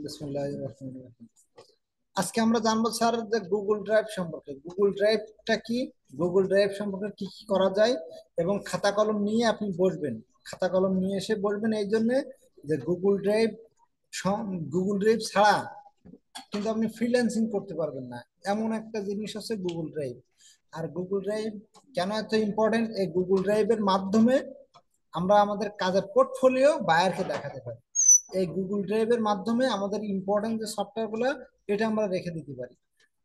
বিসমিল্লাহির রহমানির রহিম। আজকে আমরা জানবো স্যার যে গুগল ড্রাইভ সম্পর্কে। গুগল ড্রাইভটা কি, গুগল ড্রাইভ সম্পর্কে কি কি করা যায়, এবং খাতা কলম নিয়ে আপনি বসবেন। খাতা কলম নিয়ে এসে বসবেন এই জন্য যে গুগল ড্রাইভ ছাড়া কিন্তু আপনি ফ্রিল্যান্সিং করতে পারবেন না। এমন একটা জিনিস হচ্ছে গুগল ড্রাইভ। আর গুগল ড্রাইভ কেন এত ইম্পর্টেন্ট, এই গুগল ড্রাইভের মাধ্যমে আমরা আমাদের কাজের পোর্টফোলিও বায়ারকে দেখাতে পারি। এই গুগল ড্রাইভের মাধ্যমে আমাদের ইম্পর্টেন্ট যে সফটওয়্যারগুলো এটা আমরা রেখে দিতে পারি।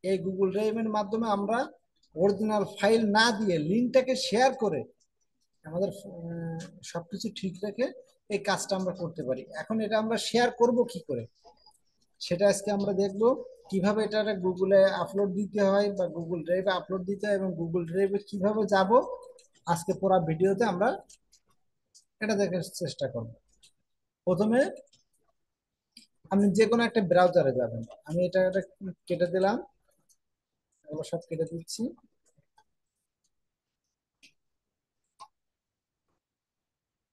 এই গুগল ড্রাইভের মাধ্যমে আমরা অরিজিনাল ফাইল না দিয়ে লিঙ্কটাকে শেয়ার করে আমাদের সবকিছু ঠিক রেখে এই কাজটা আমরা করতে পারি। এখন এটা আমরা শেয়ার করব কি করে, সেটা আজকে আমরা দেখব। কিভাবে এটা গুগলে আপলোড দিতে হয় বা গুগল ড্রাইভে আপলোড দিতে হয়, এবং গুগল ড্রাইভে কিভাবে যাব, আজকে পুরো ভিডিওতে আমরা এটা দেখার চেষ্টা করব। প্রথমে আপনি যে কোনো একটা ব্রাউজারে যাবেন। আমি এটা কেটে দিলাম, এগুলো সব কেটে দিচ্ছি।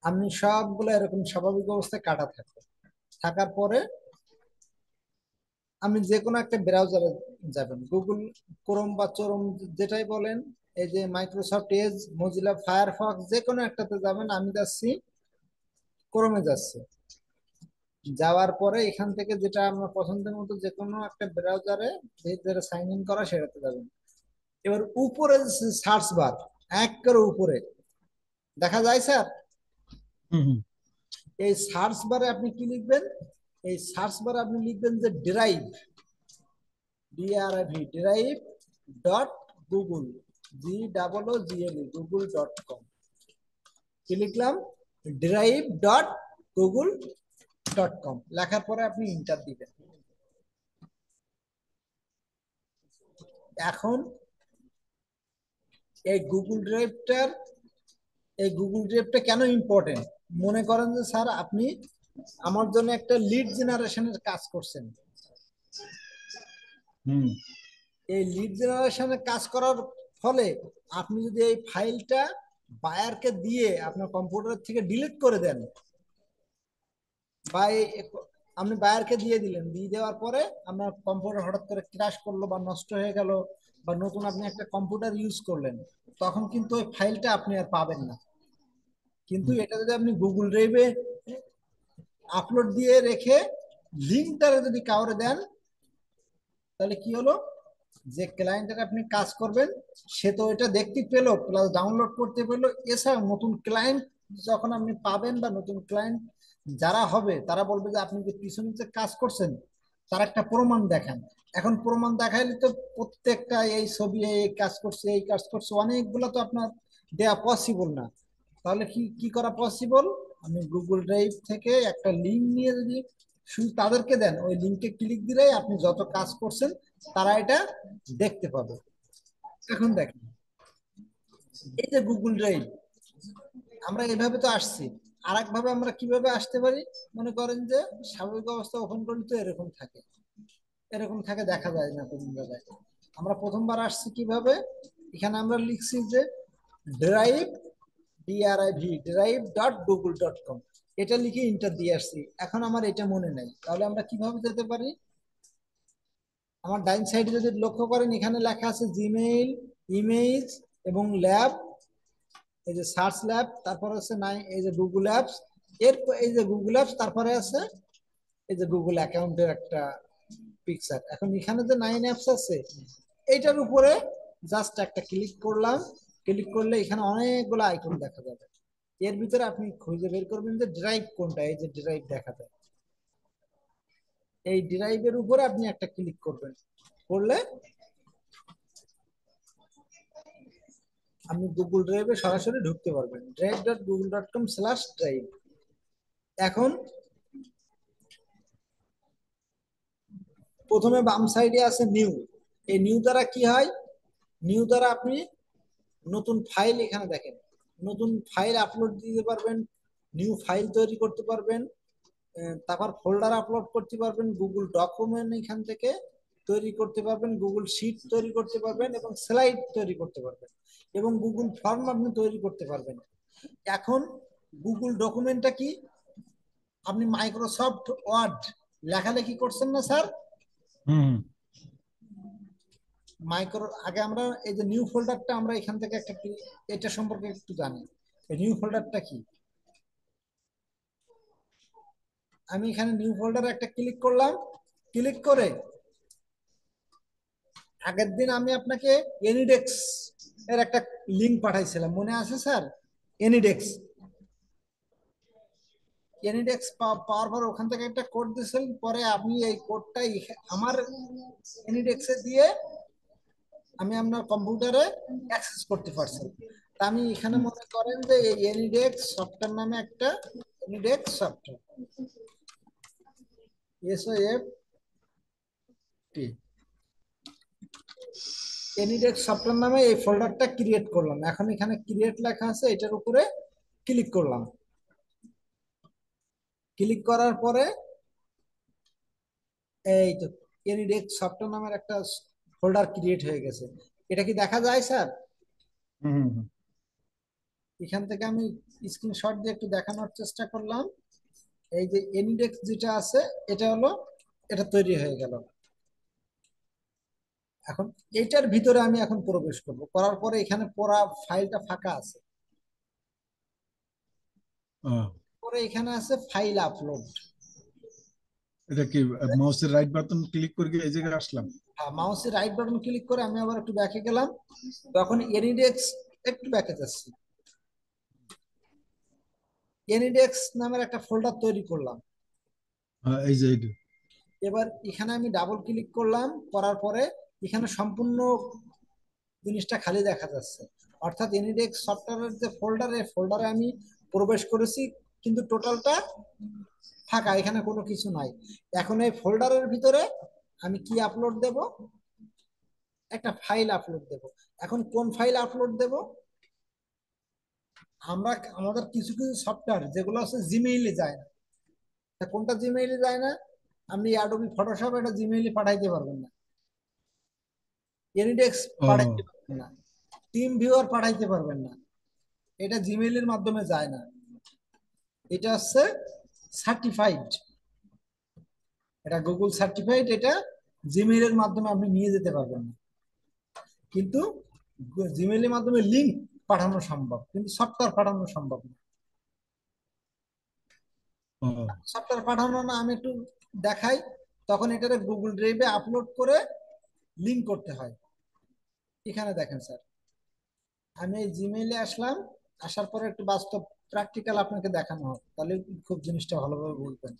আপনি সবগুলো এরকম স্বাভাবিক অবস্থায় কাটা থাকবে। থাকার পরে আপনি যে কোনো একটা ব্রাউজারে যাবেন, গুগল ক্রোম বা চরম যেটাই বলেন, এই যে মাইক্রোসফট এজ, মজিলা ফায়ারফক্স, যে কোনো একটাতে যাবেন। আমি যাচ্ছি ক্রোমে যাচ্ছি। যাওয়ার পরে এখান থেকে যেটা আপনার পছন্দের মতো যে কোনো একটা ব্রাউজারে যেটা সাইন ইন করা সেটাতে যাবেন। এবার উপরে সার্চ বার, এক করে উপরে দেখা যায় স্যার। হুম হুম। এই সার্চ বারে আপনি কি লিখবেন, এই সার্চ বারে আপনি লিখবেন যে drive, D R I V, drive dot Google, GOOGLE google.com। কি লিখলাম, drive.google.com। লেখার পরে আপনি ইন্টার দিবেন। এখন এই গুগল ড্রাইভটার, এই গুগল ড্রাইভটা কেন ইম্পর্টেন্ট, মনে করেন যে স্যার আপনি আমার জন্য একটা লিড জেনারেশনের কাজ করছেন। হুম। এই লিড জেনারেশনের কাজ করার ফলে আপনি যদি এই ফাইলটা বায়ারকে দিয়ে আপনার কম্পিউটার থেকে ডিলিট করে দেন, বা আপনি বায়ারকে দিয়ে দিলেন, দিয়ে দেওয়ার পরে আপনার কম্পিউটার হঠাৎ করে ক্র্যাশ করলো বা নষ্ট হয়ে গেল, বা নতুন আপনি একটা কম্পিউটার ইউজ করলেন, তখন কিন্তু ওই ফাইলটা আপনি আর পাবেন না। কিন্তু এটা যদি আপনি গুগল ড্রাইভে আপলোড দিয়ে রেখে লিঙ্কটারে যদি কাউরে দেন, তাহলে কি হলো, যে ক্লায়েন্টের আপনি কাজ করবেন সে তো এটা দেখতে পেলো, প্লাস ডাউনলোড করতে পেলো। এছাড়া নতুন ক্লায়েন্ট যখন আপনি পাবেন বা নতুন ক্লায়েন্ট যারা হবে তারা বলবে যে আপনি যে পিছনে যে কাজ করছেন তার একটা প্রমাণ দেখান। এখন প্রমাণ দেখাইলে তো প্রত্যেকটা এই ছবি এই কাজ করছে এই কাজ করছে অনেকগুলো তো আপনার দেয়া পসিবল না। তাহলে কি কি করা পসিবল, আপনি গুগল ড্রাইভ থেকে একটা লিঙ্ক নিয়ে যদি শুধু তাদেরকে দেন, ওই লিঙ্কে ক্লিক দিলেই আপনি যত কাজ করছেন তারা এটা দেখতে পাবে। এখন দেখেন, এই যে গুগল ড্রাইভ, আমরা এভাবে তো আসছি। আর একভাবে আমরা কিভাবে আসতে পারি, মনে করেন যে স্বাভাবিক অবস্থা ওপেন করলে তো এরকম থাকে, এরকম থাকে, দেখা যায় না কোন জায়গায়। আমরা প্রথমবার আসছি কিভাবে, এখানে আমরা লিখছি যে ড্রাইভ, drive.google.com, এটা লিখে ইন্টার দিয়ে আসছি। এখন আমার এটা মনে নাই, তাহলে আমরা কিভাবে যেতে পারি। আমার ডাইন সাইডে যদি লক্ষ্য করেন এখানে লেখা আছে জিমেইল, ইমেজ এবং ল্যাব। এই যে সার্চ ল্যাব, তারপরে আছে নাই এই যে গুগল অ্যাপস, এর এই যে গুগল অ্যাপস, তারপরে আছে এই যে গুগল অ্যাকাউন্টের একটা পিকচার। এখন এখানে যে 9 অ্যাপস আছে এইটার উপরে জাস্ট একটা ক্লিক করলাম। ক্লিক করলে এখানে অনেকগুলো আইকন দেখা যাবে। এর ভিতরে আপনি খুঁজে বের করবেন যে ড্রাইভ কোনটা। এই যে ড্রাইভ দেখা যায়, এই ড্রাইভের উপরে আপনি একটা ক্লিক করবেন। করলে আপনি গুগল ড্রাইভে সরাসরি ঢুকতে পারবেন, drive.google.com/drive। এখন প্রথমে বাম সাইডে আছে নিউ। এই নিউ দ্বারা কি হয়, নিউ দ্বারা আপনি নতুন ফাইল, এখানে দেখেন নতুন ফাইল আপলোড দিতে পারবেন, নিউ ফাইল তৈরি করতে পারবেন, তারপর ফোল্ডার আপলোড করতে পারবেন, গুগল ডকুমেন্ট এখান থেকে তৈরি করতে পারবেন, গুগল শিট তৈরি করতে পারবেন, এবং স্লাইড তৈরি করতে পারবেন, এবং গুগল ফর্ম আপনি তৈরি করতে পারবেন। এখন গুগল ডকুমেন্টটা কি, আপনি মাইক্রোসফট ওয়ার্ড লেখালেখি করছেন না স্যার? হুম। আগে আমরা এই যে নিউ ফোল্ডারটা, আমরা এখান থেকে একটা এটা সম্পর্কে একটু জানি। এই নিউ ফোল্ডারটা কি? আমি এখানে নিউ ফোল্ডারে একটা ক্লিক করলাম, ক্লিক করে আগের দিন আমি আপনাকে এনিডেক্স এর একটা লিংক পাঠাইছিলাম, মনে আছে স্যার? এনিডেক্স, এনিডেক্স পাওয়ার পর ওখান থেকে একটা কোড দিয়েছিলেন, পরে আপনি এই কোডটা আমার এনিডেক্সে দিয়ে আমি আপনার কম্পিউটারে অ্যাক্সেস করতে পারছি। তা আমি এখানে মনে করেন যে এই এনিডেক্স সফটওয়্যার নামে একটা, AnyDesk software, SOFT, AnyDesk software নামে এই ফোল্ডারটা ক্রিয়েট করলাম। এখন এখানে ক্রিয়েট লেখা আছে, এটার উপরে ক্লিক করলাম। ক্লিক করার পরে এই তো এনিডেক্স সফটওয়্যার নামের একটা ফোল্ডার ক্রিয়েট হয়ে গেছে। এটা কি দেখা যায় স্যার? হুম। এখান থেকে আমি স্ক্রিনশট দিয়ে একটু দেখানোর চেষ্টা করলাম। এই যে এনিডেক্স যেটা আছে, এটা হলো, এটা তৈরি হয়ে গেল। এখন এটার ভিতরে আমি এখন প্রবেশ করব, করার পরে এখানে পুরা ফাইলটা ফাঁকা আছে। পরে এখানে আছে ফাইল আপলোড। এটা কি মাউসের রাইট বাটন ক্লিক করে এই জায়গায় আসলাম? মাউসের রাইট বাটন ক্লিক করে আমি আবার একটু ব্যাকে গেলাম, তখন এনিডেক্স, একটু ব্যাকে যাচ্ছি, এনিডেক্স নামের একটা ফোল্ডার তৈরি করলাম। এই যে এইটা। এবার এখানে আমি ডাবল ক্লিক করলাম, করার পরে এখানে সম্পূর্ণ জিনিসটা খালি দেখা যাচ্ছে। অর্থাৎ এনিডেক্স সফটওয়্যারের যে ফোল্ডারে, ফোল্ডারে আমি প্রবেশ করেছি, কিন্তু টোটালটা ফাঁকা, এখানে কোনো কিছু নাই। এখন এই ফোল্ডারের ভিতরে আমি কি আপলোড দেব? একটা ফাইল আপলোড দেব। এখন কোন ফাইল আপলোড দেব? আমরা আমাদের কিছু কিছু সফটওয়্যার যেগুলো আছে জিমেইলে যায় না। তা কোনটা জিমেইলে যায় না? আপনি অ্যাডোবি ফটোশপ এটা জিমেইলে পাঠাইতে পারবেন না, এনিডেক্স পাঠাইতে ও। পারবেন না, টিম ভিউয়ার পাঠাইতে পারবেন না, এটা জিমেইলের মাধ্যমে যায় না। এটা হচ্ছে সার্টিফাইড, এটা গুগল সার্টিফাইড, এটা জিমেইলের মাধ্যমে আপনি নিয়ে যেতে পারবেন না। কিন্তু জিমেইলের মাধ্যমে লিংক পাঠানো সম্ভব, কিন্তু সফটওয়্যার পাঠানো সম্ভব না। ও। সফটওয়্যার পাঠানো না, আমি একটু দেখাই। তখন এটারে গুগল ড্রাইভে আপলোড করে লিংক করতে হয়। এখানে দেখেন স্যার, আমি এই জিমেইলে আসলাম, আসার পরে একটু বাস্তব প্র্যাকটিক্যাল আপনাকে দেখানো হবে, তাহলে খুব জিনিসটা ভালোভাবে বুঝবেন।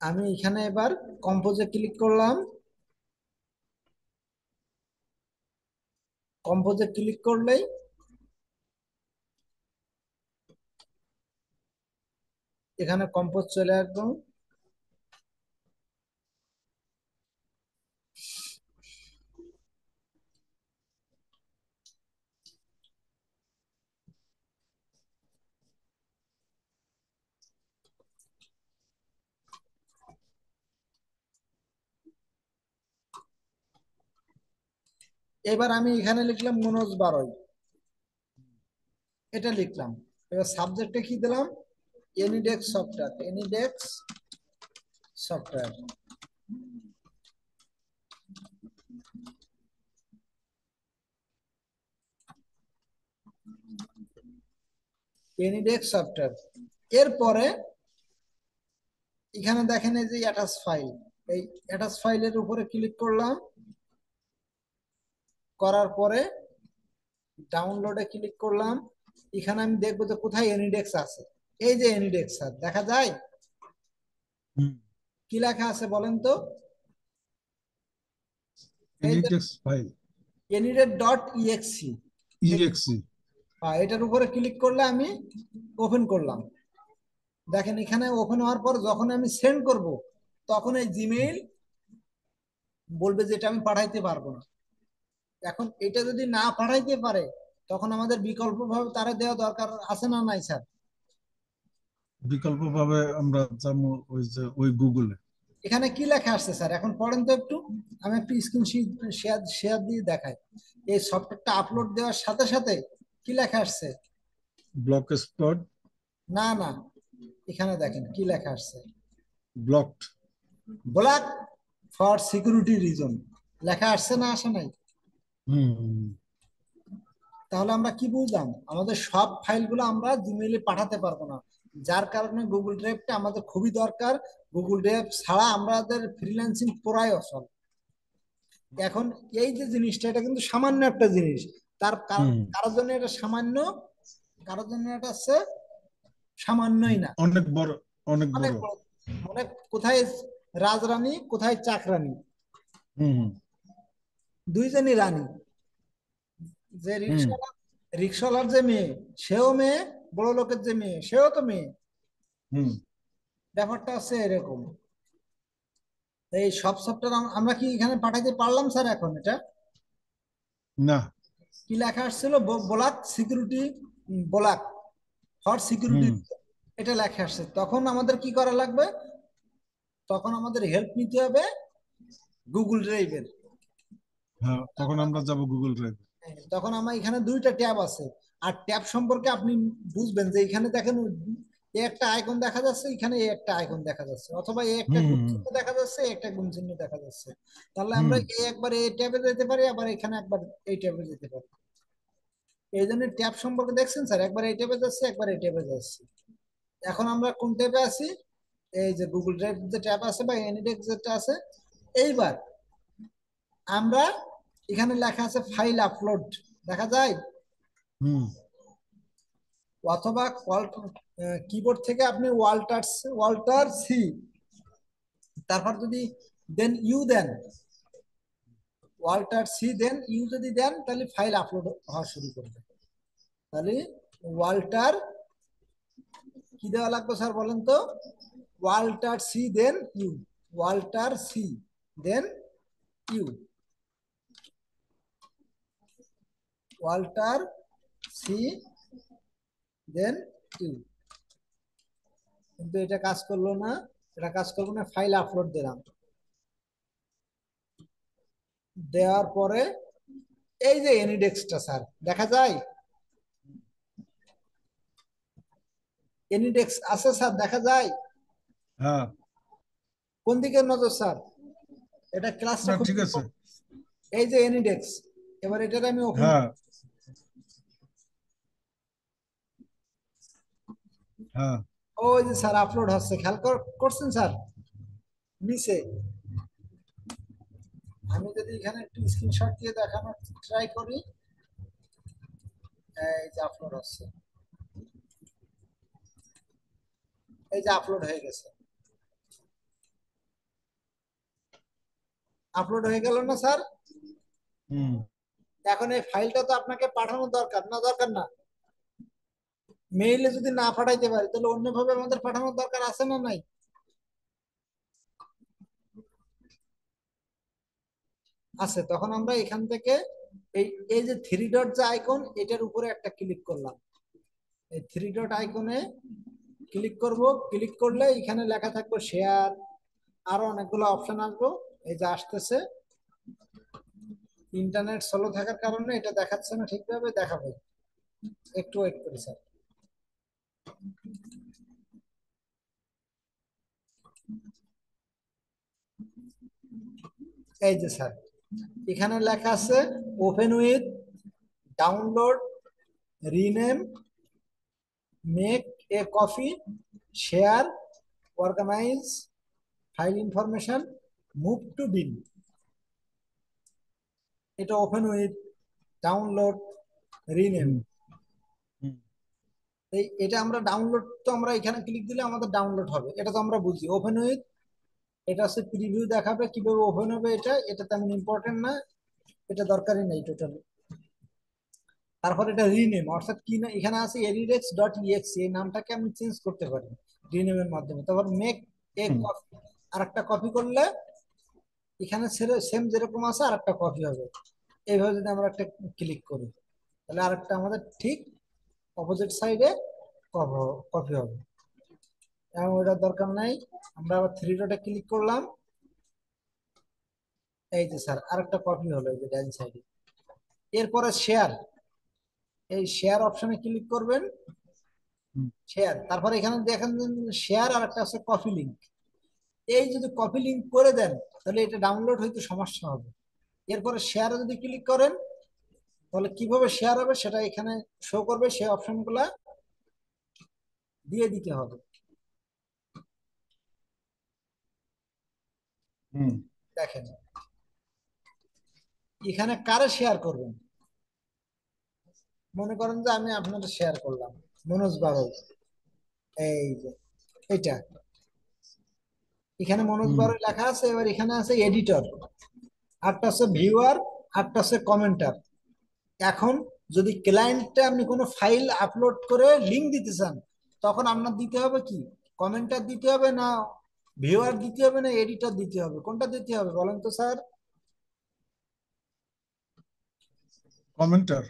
আমি এখানে এবার কম্পোজে ক্লিক করলাম, কম্পোজে ক্লিক করলেই এখানে কম্পোজ চলে আসবে। এবার আমি এখানে লিখলাম মনোজ বারই, এটা লিখলাম। এবার সাবজেক্টে কি দিলাম? AnyDesk software, AnyDesk software. AnyDesk software, এরপরে এখানে দেখেন এই যে অ্যাটাচ ফাইল, এই অ্যাটাচ ফাইলের উপরে ক্লিক করলাম, করার পরে ডাউনলোডে ক্লিক করলাম। এখানে আমি দেখবো যে কোথায় এনিডেক্স আছে। এই যে এনিডেক্স স্যার, দেখা যায়? হুম। কি লেখা আছে বলেন তো? এই যে AnyDesk file. AnyDesk dot E X E, E X E. এটার উপরে ক্লিক করলে আমি ওপেন করলাম। দেখেন এখানে ওপেন হওয়ার পর যখন আমি সেন্ড করব, তখন এই জিমেইল বলবে যে এটা আমি পাঠাইতে পারবো না। এখন এটা যদি না পাঠাইতে পারে, তখন আমাদের বিকল্প ভাবে তারা দেওয়া দরকার আছে না নাই স্যার? বিকল্প ভাবে আমরা যাবো ওই যে ওই গুগলে। এখানে কি লেখা আসছে স্যার এখন পড়েন তো একটু, আমি একটু স্ক্রিন শেয়ার শেয়ার দিয়ে দেখাই। এই সফটওয়্যারটা আপলোড দেওয়ার সাথে সাথে কি লেখা আসছে? Block spot. না না, এখানে দেখেন কি লেখা আসছে, blocked. Black for security reason লেখা আসছে না আসে নাই? হুম। তাহলে আমরা কি বুঝলাম, আমাদের সব ফাইলগুলো আমরা জিমেইলে পাঠাতে পারবো না, যার কারণে গুগল ড্রাইভটা আমাদের খুবই দরকার। গুগল ড্রাইভ ছাড়া আমাদের ফ্রিল্যান্সিং পুরাই অচল। এখন এই যে জিনিসটা, এটা কিন্তু সামান্য একটা জিনিস, তার হুম। কারোর জন্য এটা সামান্য, কারোর জন্য এটা হচ্ছে সামান্যই না, অনেক বড়, অনেক অনেক বড়। বড়। মানে কোথায় রাজরানী কোথায় চাকরানী, হুম। দুইজনই রানী। যে হুম। রিক্সাওয়ালার যে মেয়ে সেও মেয়ে, বড় লোকের যে মেয়ে সেও তো মেয়ে। হুম। ব্যাপারটা হচ্ছে এরকম। এই সব সফটওয়্যার আমরা কি এখানে পাঠাইতে পারলাম স্যার? এখন এটা না। কি লেখা আসছিল, block security, block for security, hmm. এটা লেখা আসছে। তখন আমাদের কি করা লাগবে, তখন আমাদের হেল্প নিতে হবে গুগল ড্রাইভের। হ্যাঁ, তখন আমরা যাব গুগল ড্রাইভ। তখন আমার এখানে দুইটা ট্যাব আছে, আর ট্যাব সম্পর্কে আপনি বুঝবেন যে এখানে দেখেন এ একটা আইকন দেখা যাচ্ছে, এখানে এ একটা আইকন দেখা যাচ্ছে, অথবা এ একটা হুম। গুণ হুম। চিহ্ন দেখা যাচ্ছে, এ একটা গুণ চিহ্ন দেখা যাচ্ছে। তাহলে আমরা হুম। একবার এই ট্যাবে যেতে পারি, আবার এখানে একবার এই ট্যাবে যেতে পারি। এই জন্য ট্যাব সম্পর্কে দেখছেন স্যার, একবার এই ট্যাবে যাচ্ছে, একবার এই ট্যাবে যাচ্ছে। এখন আমরা কোন ট্যাবে আছি? এই যে গুগল ড্রাইভ যে ট্যাব আছে বা এনিডেক্স যেটা আছে। এইবার আমরা এখানে লেখা আছে ফাইল আপলোড, দেখা যায়, হুম। অথবা কিবোর্ড থেকে আপনি ওয়াল্টার সি, তারপর যদি দেন ইউ দেন, ওয়াল্টার সি দেন ইউ যদি দেন, তাহলে ফাইল আপলোড হওয়া শুরু করবে। তাহলে ওয়াল্টার কি দেওয়া লাগবে স্যার বলেন তো? Walter C then U, Walter C then U, Walter C then U. কিন্তু এটা কাজ করলো না, এটা কাজ করবো না, ফাইল আপলোড দিলাম। দেওয়ার পরে এই যে এনিডেক্সটা স্যার দেখা যায়, এনিডেক্স আছে স্যার দেখা যায়। হ্যাঁ। কোন দিকে নজর স্যার? এটা ক্লাসটা না, খুব ঠিক আছে। important। এই যে এনিডেক্স, এবার এটার আমি ওপেন, হ্যাঁ। হ্যাঁ। ওই যে স্যার আপলোড হচ্ছে, খেয়াল করছেন স্যার নিচে? আমি যদি এখানে একটু স্ক্রিনশট দিয়ে দেখানোর ট্রাই করি, এই যে আপলোড হচ্ছে, এই যে আপলোড হয়ে গেছে, আপলোড হয়ে গেল না স্যার? হুম। এখন এই ফাইলটা তো আপনাকে পাঠানোর দরকার না, দরকার না? মেইলে যদি না পাঠাইতে পারি, তাহলে অন্যভাবে আমাদের পাঠানোর দরকার আছে না নাই? আছে। তখন আমরা এখান থেকে এই এই যে থ্রি ডট যে আইকন, এটার উপরে একটা ক্লিক করলাম। এই থ্রি ডট আইকনে ক্লিক করব, ক্লিক করলে এখানে লেখা থাকবে শেয়ার, আরো অনেকগুলো অপশন আসবো। এই যে আসতেছে, ইন্টারনেট স্লো থাকার কারণে এটা দেখাচ্ছে না ঠিকভাবে, দেখাবে, একটু ওয়েট করি স্যার। এই যে স্যার এখানে লেখা আছে open with, download, rename, make a copy, share, organise, file information, move to bin. এটা open with, download, rename. Hmm. Hmm. এটা আমরা ডাউনলোড, তো আমরা এখানে ক্লিক দিলে আমাদের ডাউনলোড হবে, এটা তো আমরা বুঝি। ওপেন উইথ, এটা হচ্ছে প্রিভিউ দেখাবে কিভাবে ওপেন হবে, এটা এটা তেমন ইম্পর্টেন্ট না, এটা দরকারই নেই টোটালি। তারপর এটা রিনেম, অর্থাৎ কি না, এখানে আছে এডিডেক্স ডট ইএক্সি, এই নামটাকে আমি চেঞ্জ করতে পারি রিনেমের মাধ্যমে। তারপর মেক এ হুম। কপি, আর একটা কপি করলে এখানে সেম যেরকম আছে আর একটা কপি হবে। এইভাবে যদি আমরা একটা ক্লিক করি, তাহলে আরেকটা আমাদের ঠিক অপোজিট সাইডে কপি হবে। এবং ওটার দরকার নাই। আমরা আবার থ্রি ডটে ক্লিক করলাম, এই যে স্যার আরেকটা কপি হলো এই যে ডান সাইডে। এরপরে শেয়ার, এই শেয়ার অপশনে ক্লিক করবেন, হুম, শেয়ার, তারপরে এখানে দেখেন শেয়ার আর একটা আছে কপি লিংক। এই যদি কপি লিংক করে দেন তাহলে এটা ডাউনলোড হইতে সমস্যা হবে। এরপরে শেয়ারে যদি ক্লিক করেন তাহলে কিভাবে শেয়ার হবে সেটা এখানে শো করবে, সেই অপশনগুলা দিয়ে দিতে হবে। হুম, দেখেন এখানে কারে শেয়ার করবেন, মনে করেন যে আমি আপনাদের শেয়ার করলাম মনোজ বারল, এই যে এটা, এখানে মনোজ হুম, বারল লেখা আছে, এবার এখানে আছে এডিটর, আরটা আছে ভিউয়ার, আরটা আছে কমেন্টার। এখন যদি ক্লায়েন্টে আপনি কোনো ফাইল আপলোড করে লিংক দিতে চান, তখন আপনার দিতে হবে কি, কমেন্টার দিতে হবে না ভিউয়ার দিতে হবে না এডিটর দিতে হবে, কোনটা দিতে হবে বলেন তো স্যার? কমেন্টার।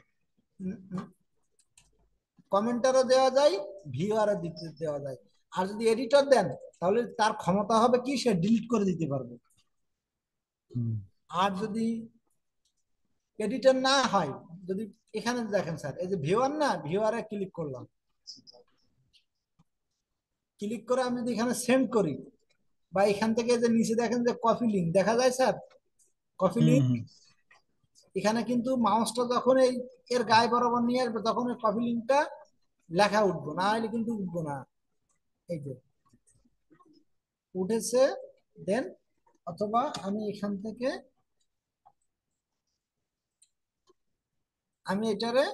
কমেন্টারও দেওয়া যায়, ভিউয়ারও দিতে দেওয়া যায়। আর যদি এডিটর দেন তাহলে তার ক্ষমতা হবে কি, সে ডিলিট করে দিতে পারবে। হুম, আর যদি এডিটর না হয়, যদি এখানে দেখেন স্যার, এই যে ভিউয়ার না, ভিউয়ারে ক্লিক করলাম, ক্লিক করে আমি যদি এখানে সেন্ড করি, বা এখান থেকে যে নিচে দেখেন যে কপি লিংক দেখা যায় স্যার, কপি হুম, লিংক, হুম, এখানে কিন্তু মাউসটা যখন এই এর গায়ে বরাবর নিয়ে আসবে তখন এই কপি লিংকটা লেখা উঠবো, না হলে কিন্তু উঠবো না। এই যে উঠেছে, দেন অথবা আমি এখান থেকে আমি এটারে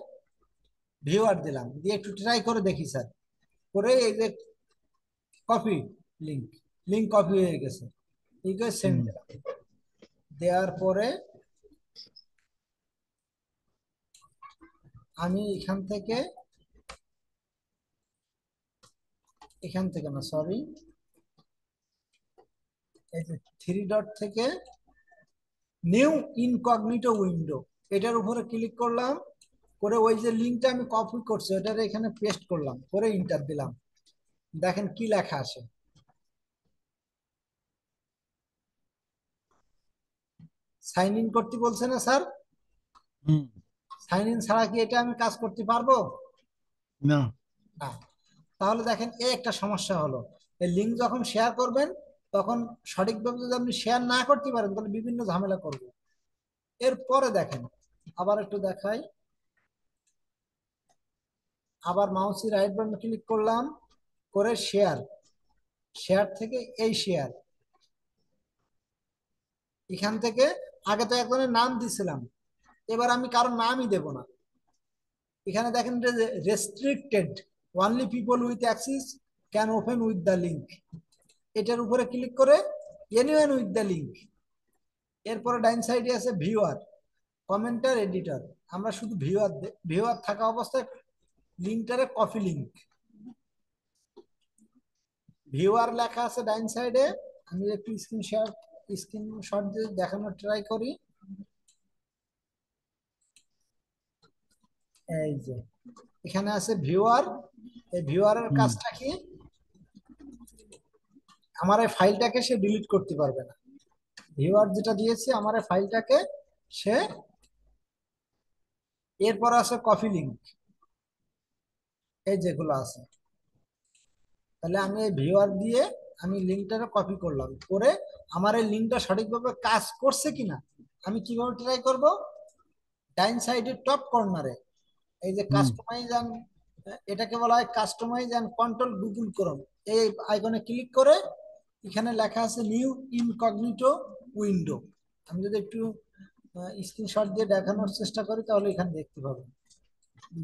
ভিউয়ার দিলাম, দিয়ে একটু ট্রাই করে দেখি স্যার, করে এই যে কপি লিংক, লিংক কপি হয়ে গেছে, এই করে সেন্ড হুম, দিলাম, দেওয়ার পরে আমি এখান থেকে না সরি, এই যে থ্রি ডট থেকে নিউ ইনকগনিটো উইন্ডো, এটার উপরে ক্লিক করলাম, করে ওই যে লিঙ্কটা আমি কপি করছি ওটার এখানে পেস্ট করলাম, করে ইন্টার দিলাম, দেখেন কি লেখা আসে। সাইন ইন করতে বলছে না স্যার? হুম, সাইন ইন ছাড়া কি এটা আমি কাজ করতে পারবো? না, না। তাহলে দেখেন এই একটা সমস্যা হলো, এই লিঙ্ক যখন শেয়ার করবেন তখন সঠিকভাবে যদি আপনি শেয়ার না করতে পারেন তাহলে বিভিন্ন ঝামেলা করবে। এরপরে দেখেন, আবার একটু দেখাই, আবার মাউসি রাইট বাটন ক্লিক করলাম, করে শেয়ার, শেয়ার থেকে এই শেয়ার, এখান থেকে আগে তো একজনের নাম দিছিলাম, এবার আমি কারোর নামই দেব না। এখানে দেখেন restricted, only people with Axis can open with the link, এটার উপরে ক্লিক করে এনিওয়ান উইথ দ্য লিঙ্ক। এরপরে ডাইন সাইডে আছে ভিউয়ার, কমেন্টার, এডিটর, আমরা শুধু ভিউয়ার, ভিউয়ার থাকা অবস্থায় লিঙ্কটারে কপি লিঙ্ক, ভিউয়ার লেখা আছে ডাইন সাইডে, আমি একটু স্ক্রিনশট দিয়ে দেখানোর ট্রাই করি। এই যে এখানে আছে ভিউয়ার, এই ভিউয়ারের হুম, কাজটা কি, আমার এই ফাইলটাকে সে ডিলিট করতে পারবে না, ভিউয়ার যেটা দিয়েছে আমার এই ফাইলটাকে সে, এরপর আছে কপি লিঙ্ক, এই যেগুলো আছে, তাহলে আমি এই ভিউয়ার দিয়ে আমি লিঙ্কটাকে কপি করলাম, করে আমার এই লিঙ্কটা সঠিকভাবে কাজ করছে কিনা আমি কিভাবে ট্রাই করব, ডাইন সাইডের টপ কর্নারে এই যে হুম, কাস্টমাইজ অ্যান্ড, এটাকে বলা হয় customise and control Google Chrome, এই আইকনে ক্লিক করে এখানে লেখা আছে নিউ ইনকগনিটো উইন্ডো, আমি যদি একটু স্ক্রিনশট দিয়ে দেখানোর চেষ্টা করি তাহলে এখানে দেখতে পাবেন,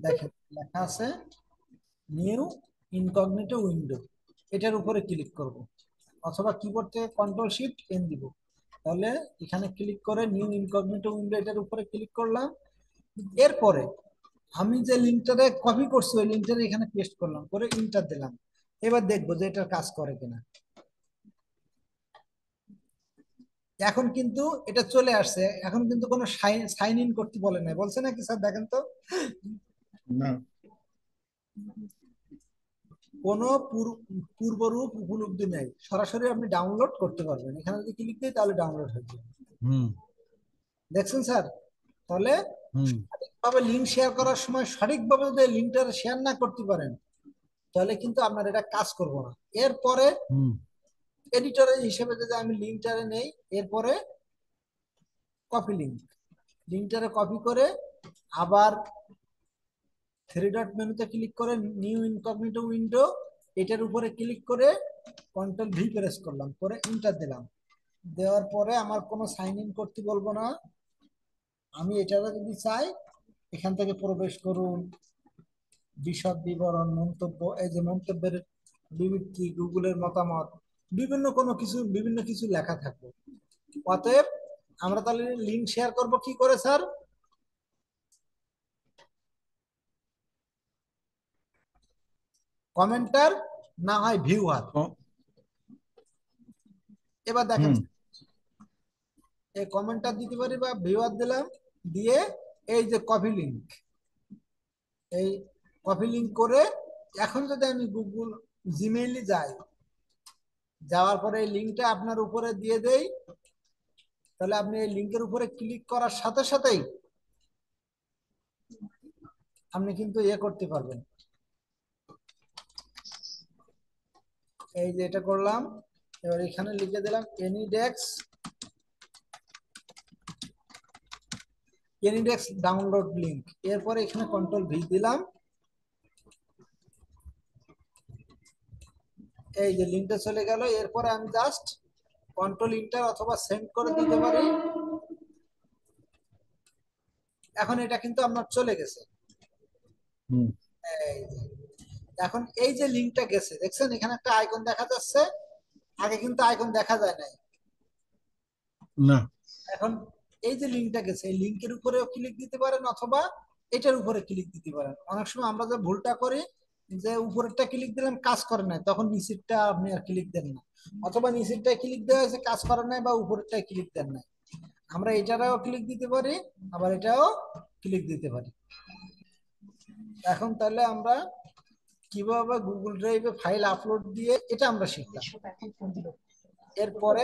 দেখেন লেখা আছে নিউ ইনকগনিটো উইন্ডো, এটার উপরে ক্লিক করব, অথবা কিবোর্ড থেকে কন্ট্রোল শিফট এন দিব, তাহলে এখানে ক্লিক করে নিউ ইনকগনিটো উইন্ডো এটার উপরে ক্লিক করলাম। এরপরে আমি যে লিঙ্কটারে কপি করছি ওই লিঙ্কটারে এখানে পেস্ট করলাম, করে ইন্টার দিলাম, এবার দেখবো যে এটার কাজ করে কিনা। এখন কিন্তু এটা চলে আসছে, এখন কিন্তু কোনো সাইন ইন করতে বলে নাই, বলছে নাকি স্যার দেখেন তো? না, কোনো পূর্বরূপ উপলব্ধি নেই, সরাসরি আপনি ডাউনলোড করতে পারবেন, এখানে যদি ক্লিক দিই তাহলে ডাউনলোড হয়ে যাবে। হুম, দেখছেন স্যার? তাহলে হুম সঠিকভাবে লিঙ্ক শেয়ার করার সময় সঠিকভাবে যদি লিঙ্কটা শেয়ার না করতে পারেন, তাহলে কিন্তু আপনার এটা কাজ করব না। এরপরে হুম এডিটরের হিসেবে যদি আমি লিঙ্কটারে নেই, এরপরে কপি লিঙ্ক, লিঙ্কটারে কপি করে আবার থ্রি ডট মেনুতে ক্লিক করে নিউ ইনকগনিটো উইন্ডো, এটার উপরে ক্লিক করে কন্ট্রোল ভি প্রেস করলাম, করে এন্টার দিলাম। দেওয়ার পরে আমার কোনো সাইন ইন করতে বলবো না। আমি এটা যদি চাই, এখান থেকে প্রবেশ করুন, বিশদ বিবরণ, মন্তব্য, এই যে মন্তব্যের বিবৃতি, গুগলের মতামত, বিভিন্ন কিছু লেখা থাকবে। অতএব আমরা তাহলে লিঙ্ক শেয়ার করব কি করে স্যার? কমেন্টার না হয় ভিউয়ার। ক- এবার দেখেন, হুম এই কমেন্টার দিতে পারি বা ভিউয়ার দিলাম, দিয়ে এই যে কপি লিঙ্ক, এই কপি লিঙ্ক করে এখন যদি আমি গুগল জিমেইলে যাই, যাওয়ার পরে এই লিঙ্কটা আপনার উপরে দিয়ে দেই, তাহলে আপনি এই লিঙ্কের উপরে ক্লিক করার সাথে সাথেই আপনি কিন্তু ইয়ে করতে পারবেন। এই যে এটা করলাম, এবার এখানে লিখে দিলাম এনিডেক্স ডাউনলোড লিঙ্ক, এরপরে এখানে কন্ট্রোল ভি দিলাম, এই যে লিঙ্কটা চলে গেল। এরপরে আমি জাস্ট কন্ট্রোল ইন্টার অথবা সেন্ড করে দিতে পারি। এখন এটা কিন্তু আপনার চলে গেছে। হুম এই যে, এখন এই যে লিঙ্কটা গেছে, দেখছেন এখানে একটা আইকন দেখা যাচ্ছে, আগে কিন্তু আইকন দেখা যায় নাই। না এখন এই যে লিঙ্কটা গেছে, এই লিঙ্কের উপরেও ক্লিক দিতে পারেন অথবা এটার উপরে ক্লিক দিতে পারেন। অনেক সময় আমরা যে ভুলটা করি, যে উপরেরটা ক্লিক দিলাম কাজ করে নাই, তখন নিচেরটা আপনি আর ক্লিক দেন না, অথবা নিচেরটায় ক্লিক দেওয়া হয়েছে কাজ করে নাই, বা উপরেরটায় ক্লিক দেন নাই। আমরা এটারও ক্লিক দিতে পারি, আবার এটাও ক্লিক দিতে পারি। এখন তাহলে আমরা কিভাবে গুগল ড্রাইভে ফাইল আপলোড দিয়ে, এটা আমরা শিখলাম। এরপরে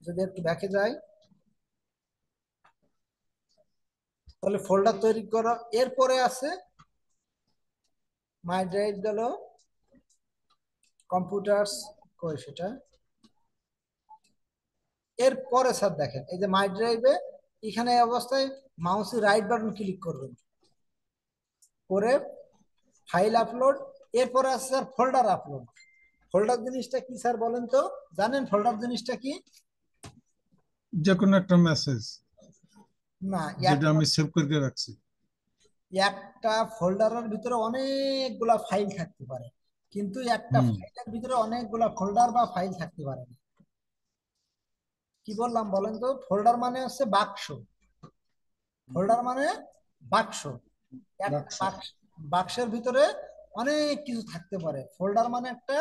যদি একটু দেখে যাই, তাহলে ফোল্ডার তৈরি করা, এরপরে আছে মাই ড্রাইভ গেল, কম্পিউটারস কই সেটা, এরপরে স্যার দেখেন এই যে মাই ড্রাইভে, এখানে এই অবস্থায় মাউসের রাইট বাটন ক্লিক করবেন, করে ফাইল আপলোড, এরপরে আছে স্যার ফোল্ডার আপলোড। ফোল্ডার জিনিসটা কি স্যার বলেন তো, জানেন ফোল্ডার জিনিসটা কি? যে কোনো একটা মেসেজ না, যেটা আমি সেভ করে রাখছি। একটা ফোল্ডারের ভিতরে অনেকগুলা ফাইল থাকতে পারে, কিন্তু একটা হুম ফাইলের ভিতরে অনেকগুলা ফোল্ডার বা ফাইল থাকতে পারে না। কি বললাম বলেন তো? ফোল্ডার মানে হচ্ছে বাক্স, ফোল্ডার মানে বাক্স। একটা রাখছি। বাক্সের ভিতরে অনেক কিছু থাকতে পারে। ফোল্ডার মানে একটা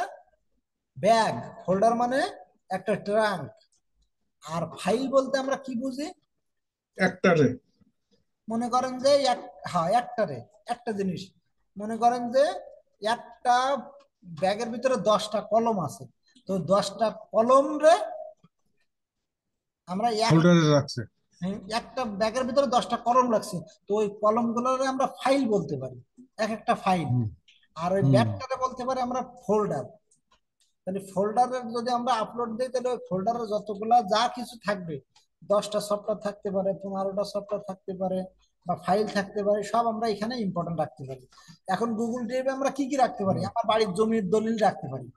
ব্যাগ, ফোল্ডার মানে একটা ট্রাঙ্ক। আর ফাইল বলতে আমরা কি বুঝি? একটারে। মনে করেন যে হ্যাঁ একটারে, একটা জিনিস, মনে করেন যে একটা ব্যাগের ভিতরে 10টা কলম আছে, তো 10টা কলম রে আমরা ফোল্ডারে রাখছে। একটা ব্যাগের ভিতরে 10টা কলম রাখছি, তো ওই কলম গুলোরে আমরা ফাইল বলতে পারি, এক একটা ফাইল। হুম আর ওই হুম ব্যাগটারে বলতে পারি আমরা ফোল্ডার। তাহলে ফোল্ডারের যদি আমরা আপলোড দিই, তাহলে ওই ফোল্ডারে যতগুলা যা কিছু থাকবে, 10টা সফটওয়্যার থাকতে পারে, 15টা সফটওয়্যার থাকতে পারে, বা ফাইল থাকতে পারে, সব আমরা এখানে ইম্পর্টেন্ট রাখতে পারি। এখন গুগল ড্রাইভে আমরা কি কি রাখতে পারি? হুম। আমার বাড়ির জমির দলিল রাখতে পারি।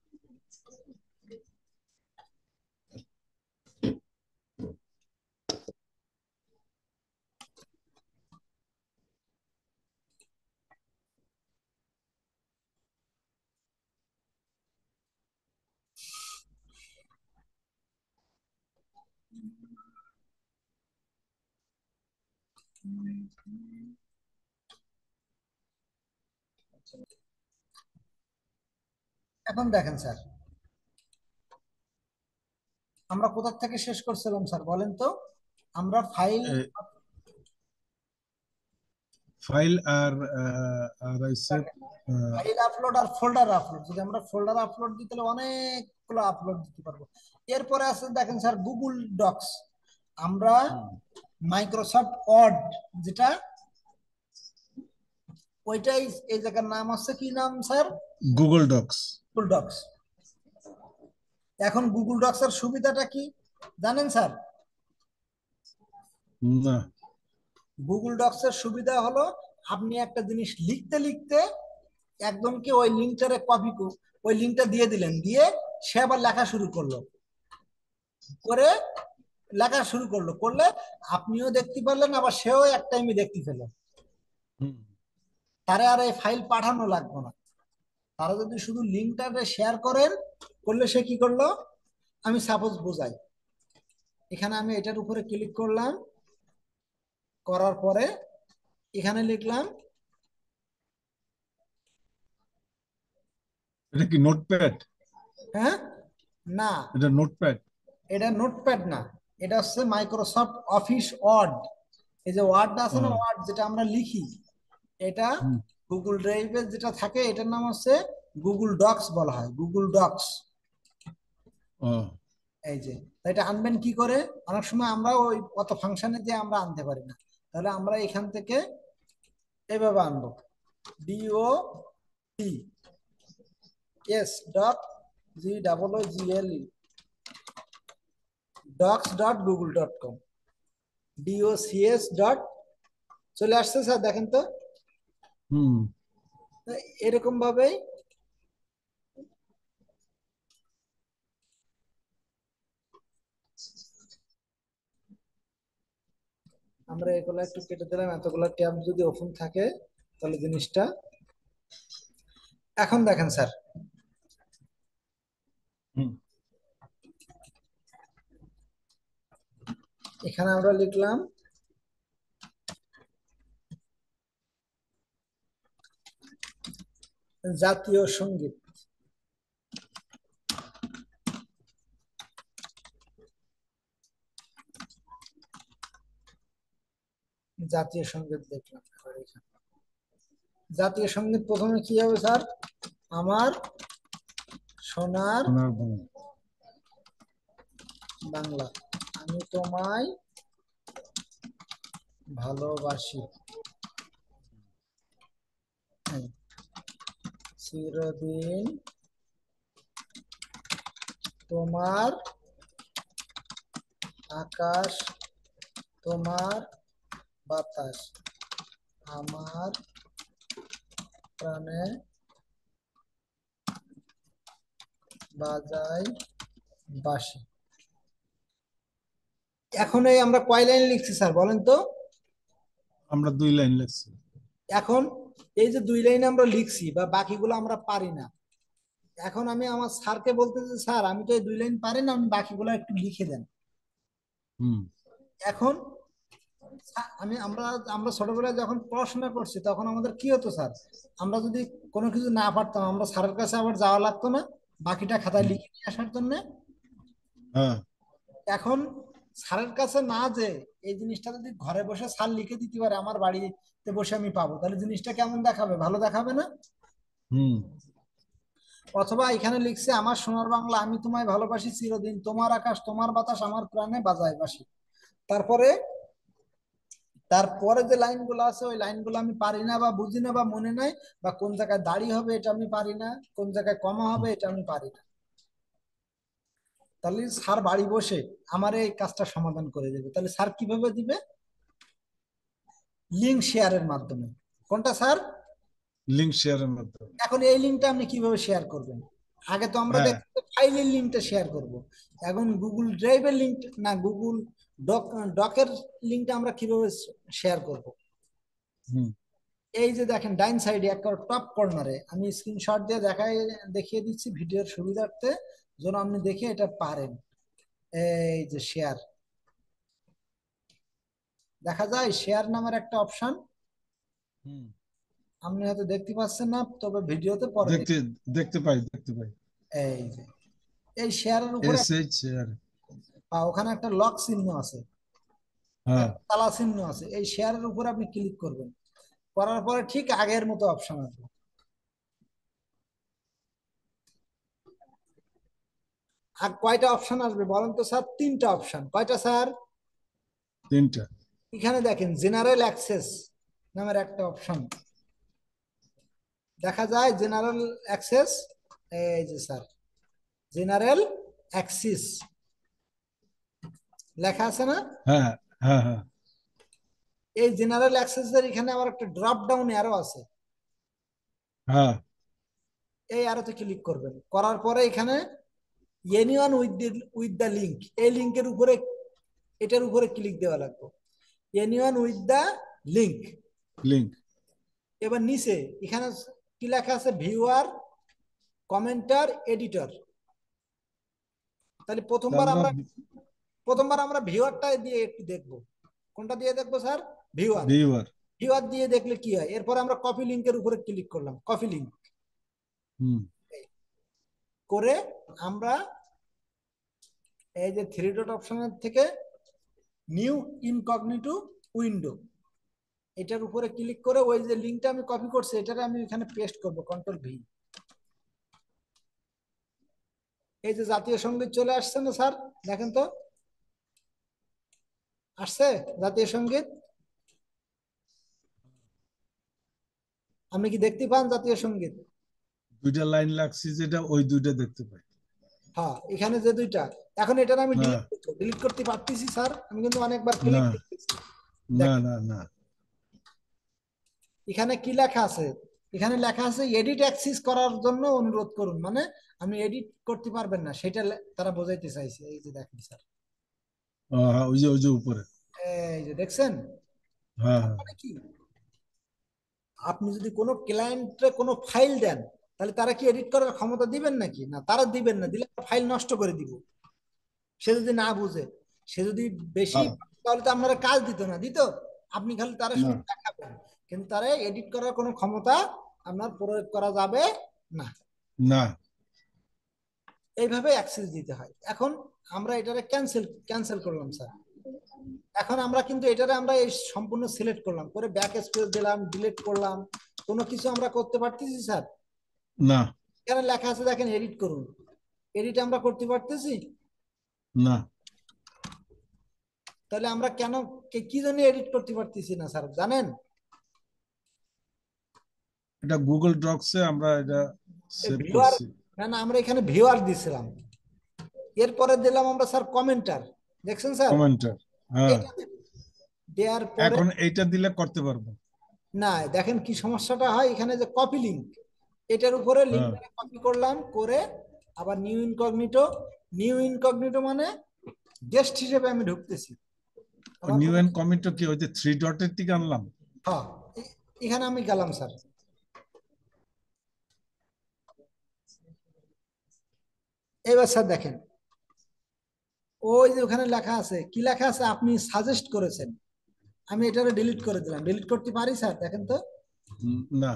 এখন দেখেন স্যার, আমরা কোথা থেকে শেষ করছিলাম স্যার বলেন তো? আমরা ফাইল, ফাইল আর আর হইছে ফাইল আপলোড আর ফোল্ডার আপলোড। যদি আমরা ফোল্ডার আপলোড দিই, তাহলে অনেকগুলো আপলোড দিতে পারবো। এরপরে আছে দেখেন স্যার গুগল ডক্স। আমরা মাইক্রোসফট ওয়ার্ড যেটা, ওইটাই এই জায়গার নাম হচ্ছে কি নাম sir? Google Docs. Google Docs. এখন গুগল ডক্স এর সুবিধাটা কি জানেন স্যার? না। গুগল ডক্স এর সুবিধা হলো আপনি একটা জিনিস লিখতে লিখতে একদম কি ওই লিঙ্কটারে কপি, ওই লিঙ্কটা দিয়ে দিলেন, দিয়ে সে আবার লেখা শুরু করলো, করে লেখা শুরু করলো, করলে আপনিও দেখতে পারলেন আবার সেও এক টাইমে দেখতে পেল। হুম। তারে আর এই ফাইল পাঠানো লাগবে না। তারা যদি শুধু লিঙ্কটা শেয়ার করেন, করলে সে কি করলো, আমি সাপোজ বোঝাই, এখানে আমি এটার উপরে ক্লিক করলাম, করার পরে এখানে লিখলাম, এটা কি নোটপ্যাড? হ্যাঁ, না, এটা নোটপ্যাড? এটা নোটপ্যাড না, এটা হচ্ছে মাইক্রোসফট অফিস ওয়ার্ড। এই যে ওয়ার্ডটা আছে না, ও। ওয়ার্ড যেটা আমরা লিখি, এটা হুম। গুগল ড্রাইভে যেটা থাকে এটার নাম হচ্ছে গুগল ডক্স বলা হয়, গুগল ডক্স। ও। এই যে, তা এটা আনবেন কি করে? অনেক সময় আমরা ওই অত ফাংশনে যে আমরা আনতে পারি না, তাহলে আমরা এখান থেকে এইভাবে আনবো, D O T S dot G double O G L E docs dot Google dot com, D O C S dot, চলে আসছে স্যার, দেখেন তো। হুম। তো এরকম ভাবেই আমরা এগুলো একটু কেটে দিলাম, এতগুলো ট্যাব যদি ওপেন থাকে তাহলে জিনিসটা, এখন দেখেন স্যার, হুম। এখানে আমরা লিখলাম জাতীয় সঙ্গীত, জাতীয় সঙ্গীত দেখলাম, এবার এখানে জাতীয় সঙ্গীত প্রথমে কি হবে স্যার? আমার সোনার সোনার বাংলা। বাংলা, আমি তোমায় ভালোবাসি, হ্যাঁ, চিরদিন তোমার আকাশ, তোমার বাতাস, আমার প্রাণে বাজায় বাঁশি। এখন এই আমরা কয় লাইন লিখছি স্যার বলেন তো? আমরা 2 লাইন লিখছি। এখন এই যে 2 লাইন আমরা লিখছি বা বাকিগুলো আমরা পারি না, এখন আমি আমার স্যারকে বলতে যে স্যার আমি তো এই 2 লাইন পারি না, আমি বাকিগুলো একটু লিখে দেন। হুম। এখন আমি আমরা আমরা ছোটবেলায় যখন পড়াশোনা করছি তখন আমাদের কি হতো স্যার, আমরা যদি কোনো কিছু না পারতাম আমরা স্যারের কাছে আবার যাওয়া লাগতো না বাকিটা খাতায় হুম। লিখে নিয়ে আসার জন্য। হ্যাঁ। এখন স্যারের কাছে না যে এই জিনিসটা যদি ঘরে বসে স্যার লিখে দিতে পারে আমার বাড়িতে বসে আমি পাবো, তাহলে জিনিসটা কেমন দেখাবে, ভালো দেখাবে না? হুম। অথবা এখানে লিখছে আমার সোনার বাংলা, আমি তোমায় ভালোবাসি চিরদিন, তোমার আকাশ তোমার বাতাস আমার প্রাণে বাজায় বাঁশি। তারপরে তারপরে যে লাইনগুলো আছে ওই লাইনগুলো আমি পারি না বা বুঝি না বা মনে নাই, বা কোন জায়গায় দাড়ি হবে এটা আমি পারি না, কোন জায়গায় কমা হবে এটা আমি পারি না। তাহলে স্যার বাড়ি বসে আমার এই কাজটা সমাধান করে দেবে। তাহলে স্যার কিভাবে দিবে? লিঙ্ক শেয়ারের মাধ্যমে। কোনটা স্যার? লিঙ্ক শেয়ারের মাধ্যমে। এখন এই লিঙ্কটা আপনি কিভাবে শেয়ার করবেন? আগে তো আমরা হ্যাঁ। দেখতে ফাইলের লিঙ্কটা শেয়ার করব, এখন গুগল ড্রাইভের লিঙ্ক না, গুগল ডক ডকের লিঙ্কটা আমরা কিভাবে শেয়ার করব? হুম। এই যে দেখেন ডাইন সাইডে একটা টপ কর্নারে আমি স্ক্রিনশট দিয়ে দেখিয়ে দিচ্ছি ভিডিওর সুবিধার্থে, যেন আপনি দেখে এটা পারেন। এই যে শেয়ার, দেখা যায় শেয়ার নামের একটা অপশন, হুম। আপনি হয়তো দেখতে পাচ্ছেন না, তবে ভিডিওতে পরে দেখতে দেখবেন। দেখতে পাই, দেখতে পাই। এই যে এই শেয়ারের উপরে শেয়ার। ওখানে একটা লক চিহ্ন আছে, হ্যাঁ। একটা তালা চিহ্ন আছে, এই শেয়ারের উপরে আপনি ক্লিক করবেন, করার পরে ঠিক আগের মতো অপশন আসবে। আর কয়টা অপশন আসবে বলেন তো স্যার? 3টা অপশন। কয়টা স্যার? 3টা। এখানে দেখেন জেনারেল অ্যাক্সেস নামের একটা অপশন দেখা যায়, জেনারেল অ্যাক্সেস, এই যে স্যার জেনারেল অ্যাক্সিস লেখা আছে না? হ্যাঁ হ্যাঁ হ্যাঁ এই জেনারেল অ্যাক্সেস এর এখানে আবার একটা ড্রপ ডাউন অ্যারো আছে, হ্যাঁ এই অ্যারোতে ক্লিক করবেন, করার পরে এখানে এনিওয়ান উইথ দ্য লিঙ্ক, এই লিঙ্কের উপরে, এটার উপরে ক্লিক দেওয়া লাগবে, anyone with the link. Link. এবার নিচে এখানে কি লেখা আছে? Viewer, কমেন্টার, editor. তাহলে আমরা প্রথমবার আমরা ভিউয়ারটা দিয়ে একটু দেখবো। কোনটা দিয়ে দেখবো স্যার? ভিউয়ার। ভিউয়ার। ভিউয়ার দিয়ে দেখলে কি হয়, এরপর আমরা কপি লিঙ্কের উপরে ক্লিক করলাম, কপি লিঙ্ক হুম। করে আমরা এই যে থ্রি ডট অপশনের থেকে নিউ ইনকগনিটো উইন্ডো, এটার উপরে ক্লিক করে ওই যে লিঙ্কটা আমি কপি করছি এটাকে আমি এখানে পেস্ট করব, কন্ট্রোল ভি। এই যে জাতীয় সঙ্গীত চলে আসছে না স্যার? দেখেন তো, আসছে জাতীয় সঙ্গীত? আপনি কি দেখতে পান জাতীয় সঙ্গীত? দুইটা লাইন লাগছে, যেটা ওই দুইটা দেখতে পাই। হ্যাঁ, এখানে যে দুইটা, এখন এটার আমি হ্যাঁ। ডিলিট করতে পারতেছি স্যার, আমি কিন্তু অনেকবার না ক্লিক করতেছি। না দেখেন না না। এখানে কি লেখা আছে, এখানে লেখা আছে এডিট অ্যাক্সেস করার জন্য অনুরোধ করুন, মানে আমি এডিট করতে পারবেন না সেটা তারা বোঝাইতে চাইছে। এই যে দেখেন স্যার, হ্যাঁ, ওই যে উপরে। এই যে দেখছেন, হ্যাঁ হ্যাঁ মানে কি, আপনি যদি কোনো ক্লায়েন্টে কোনো ফাইল দেন তাহলে তারা কি এডিট করার ক্ষমতা দিবেন নাকি? না, তারা দিবেন না, দিলে ফাইল নষ্ট করে দিব। সে যদি না বুঝে, সে যদি বেশি, হ্যাঁ। তাহলে তো আপনারা কাজ দিত না, দিত? আপনি খালি তারা না শুধু দেখাবেন, কিন্তু তারা এডিট করার কোনো ক্ষমতা আপনার প্রয়োগ করা যাবে না। না। এইভাবে অ্যাক্সেস দিতে হয়। এখন আমরা এটারে ক্যান্সেল ক্যান্সেল করলাম স্যার। এখন আমরা কিন্তু এটারে আমরা এই সম্পূর্ণ সিলেক্ট করলাম, করে ব্যাক স্পেস দিলাম, ডিলিট করলাম, কোনো কিছু আমরা করতে পারতেছি স্যার? না এখানে লেখা আছে দেখেন, এডিট করুন, এডিট আমরা করতে পারতেছি? না। তাহলে আমরা কেন, কি জন্য এডিট করতে পারতেছি না স্যার জানেন? এটা গুগল ডক্সে আমরা এটা সেভ ভিউয়ার, করছি। না না, আমরা এখানে ভিউয়ার দিছিলাম, এরপরে দিলাম আমরা স্যার কমেন্টার, দেখছেন স্যার? কমেন্টার। হ্যাঁ। এটা দেওয়ার পরে, এখন এইটা দিলে করতে পারবো। না দেখেন কি সমস্যাটা হয়, এখানে যে কপি লিঙ্ক, এটার উপরে হ্যাঁ। লিঙ্কটা কপি করলাম, করে আবার নিউ ইনকগনিটো, নিউ ইনকগনিটো মানে গেস্ট হিসেবে আমি ঢুকতেছি আমার নিউ কোনো, এন্ড কমিটো কি ওই যে থ্রি ডটের দিকে আনলাম? হ্যাঁ, এখানে আমি গেলাম স্যার। এবার স্যার দেখেন, ওই যে ওখানে লেখা আছে, কি লেখা আছে? আপনি সাজেস্ট করেছেন, আমি এটারে ডিলিট করে দিলাম, ডিলিট করতে পারি স্যার? দেখেন তো, না।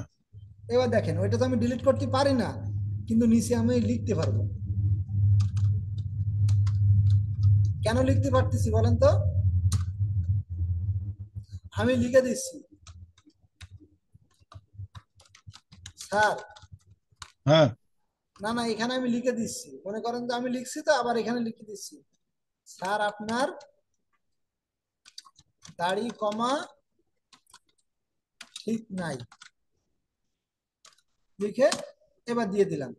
এবার দেখেন ওইটা তো আমি ডিলিট করতে পারি না, কিন্তু নিচে আমি লিখতে পারবো। কেন লিখতে পারতেছি বলেন তো? আমি লিখে দিচ্ছি স্যার, হ্যাঁ। না না, এখানে আমি লিখে দিচ্ছি, মনে করেন যে আমি লিখছি তো, আবার এখানে লিখে দিচ্ছি, স্যার আপনার দাড়ি কমা ঠিক নাই, লিখে এবার দিয়ে দিলাম।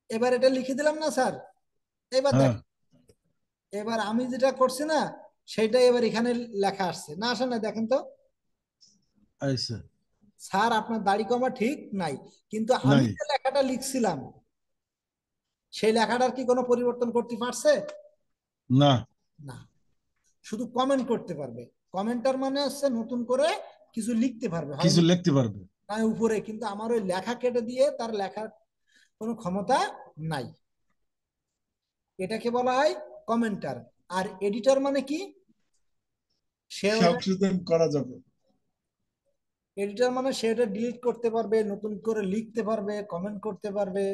এবার এটা লিখে দিলাম না স্যার? এবার হ্যাঁ। দেখ, এবার আমি যেটা করছি না সেটাই এবার এখানে লেখা আসছে না, আসে না? দেখেন তো, আইসে। স্যার আপনার দাড়ি কমা ঠিক নাই, কিন্তু আমি নাই। যে লেখাটা লিখছিলাম সেই লেখাটার কি কোনো পরিবর্তন করতে পারছে? না। না, শুধু কমেন্ট করতে পারবে। কমেন্টার মানে হচ্ছে নতুন করে কিছু লিখতে পারবে, হয় কিছু লিখতে পারবে। নয় উপরে, কিন্তু আমার ওই লেখা কেটে দিয়ে তার লেখার কোনো ক্ষমতা নাই। এটাকে বলা হয় কমেন্টার। আর এডিটর মানে কি? সে ওটা, সংশোধন করা যাবে। এডিটর মানে সে এটা ডিলিট করতে পারবে, নতুন করে লিখতে পারবে, কমেন্ট করতে পারবে,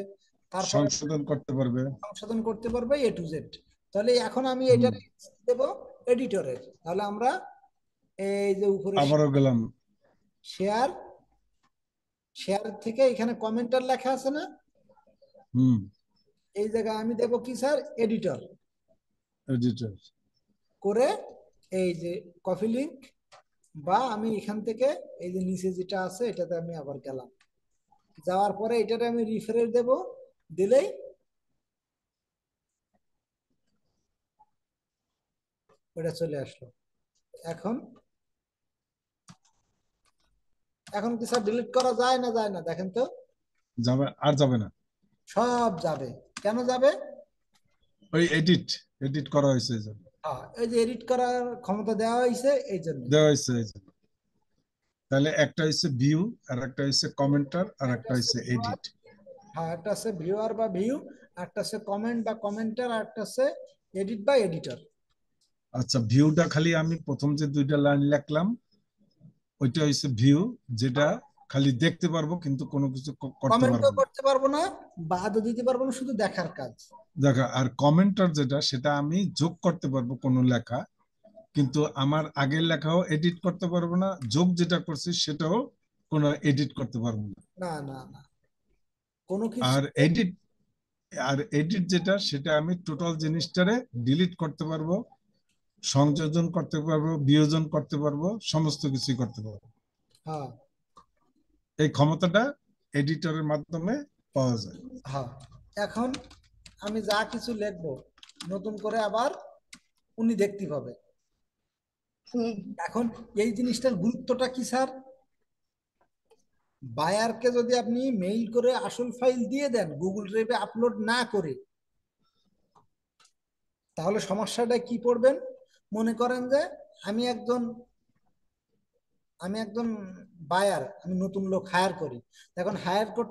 তারপরে সংশোধন করতে পারবে। সংশোধন করতে পারবে, এ টু জেড। তাহলে এখন আমি এটা হুম। দেব এডিটরের, তাহলে আমরা এই যে উপরে আবারও গেলাম। শেয়ার, শেয়ার থেকে এখানে কমেন্টার লেখা আছে না, হুম। এই জায়গায় আমি দেব কি স্যার? এডিটর। এডিটর। করে এই যে কপি লিংক, বা আমি এখান থেকে এই যে নিচে যেটা আছে এটাতে আমি আবার গেলাম, যাওয়ার পরে এটাতে আমি রিফ্রেশ দেব, দিলেই ওটা চলে আসলো। এখন এখন কি স্যার ডিলিট করা যায় না যায় না দেখেন তো? যাবে, আর যাবে না। সব যাবে। কেন যাবে? ওই এডিট, এডিট করা হয়েছে এই জন্য। এই যে এডিট করার ক্ষমতা দেওয়া হয়েছে এই জন্য। দেওয়া হয়েছে এই জন্য। তাহলে একটা হচ্ছে ভিউ, আর একটা হচ্ছে কমেন্টার, আর একটা একটা হচ্ছে হচ্ছে ভিউয়ার, এডিট। হ্যাঁ একটা হচ্ছে ভিউয়ার বা ভিউ, একটা হচ্ছে কমেন্ট বা কমেন্টার, আর একটা হচ্ছে এডিট বা এডিটর। আচ্ছা, ভিউটা খালি আমি প্রথম যে দুইটা লাইন লিখলাম ওইটা হচ্ছে ভিউ, যেটা খালি দেখতে পারবো কিন্তু কোনো কিছু করতে কমেন্টও পারবো না। করতে পারবো না, বাদও দিতে পারবো না, শুধু দেখার কাজ। দেখা, আর কমেন্টার যেটা, সেটা আমি যোগ করতে পারবো কোনো লেখা, কিন্তু আমার আগের লেখাও এডিট করতে পারবো না, যোগ যেটা করছি সেটাও কোনো এডিট করতে পারবো না। না না না, কোনো কিছু। আর এডিট, আর এডিট যেটা, সেটা আমি টোটাল জিনিসটারে ডিলিট করতে পারবো, সংযোজন করতে পারবো, বিয়োজন করতে পারবো, সমস্ত কিছুই করতে পারবো। হ্যাঁ এই ক্ষমতাটা এডিটরের মাধ্যমে পাওয়া যায়। হ্যাঁ। এখন আমি যা কিছু লিখবো নতুন করে আবার উনি দেখতে পাবে। এখন এই জিনিসটার গুরুত্বটা কি স্যার? বায়ারকে যদি আপনি মেইল করে আসল ফাইল দিয়ে দেন গুগল ড্রাইভে আপলোড না করে, তাহলে সমস্যাটা কি পড়বেন? মনে করেন যে আমি একজন আমি একজন বায়ার, আমি নতুন লোক হায়ার করি, এখন হায়ার করতে